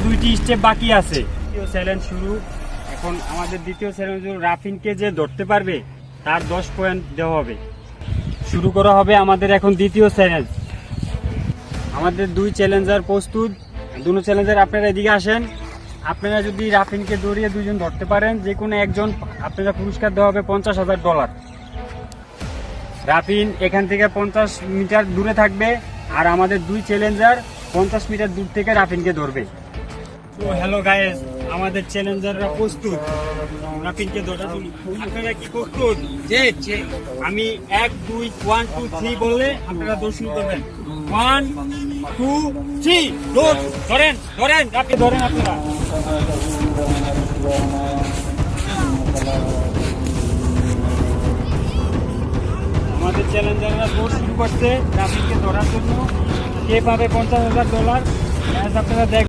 2টি স্টেপ বাকি আছে। দ্বিতীয় চ্যালেঞ্জ শুরু। এখন আমাদের দ্বিতীয় চ্যালেঞ্জ রাফিনকে যে ধরতে পারবে তার 10 পয়েন্ট দেওয়া হবে। শুরু করা হবে আমাদের এখন দ্বিতীয় চ্যালেঞ্জ। আমাদের 2 চ্যালেঞ্জার প্রস্তুত। দুটো চ্যালেঞ্জার আপনারা এদিকে আসেন। আপনারা যদি রাফিনকে দৌড়িয়ে 2 জন ধরতে পারেন, যে কোনো একজন আপনারা পুরস্কার দেওয়া হবে $50,000। রাফিন এখান থেকে 50 মিটার দূরে থাকবে, আর আমাদের 2 চ্যালেঞ্জার 50 মিটার দূর থেকে রাফিনকে ধরবে। তো হ্যালো গাইস, আমাদের চ্যালেঞ্জাররা প্রস্তুত রাফিনকে ধরার জন্য। আপনারা কি প্রস্তুত? আমি 1 2 1 2 3 বললে আপনারা দৌড় শুরু করবেন। 1 2 3 দৌড়। ধরেন ধরেন রাফিন ধরেন আপনারা। আমাদের চ্যালেঞ্জাররা দৌড় শুরু করছে রাফিনকে ধরার জন্য। কে পাবে $50,000 আপনারা দেখবেন।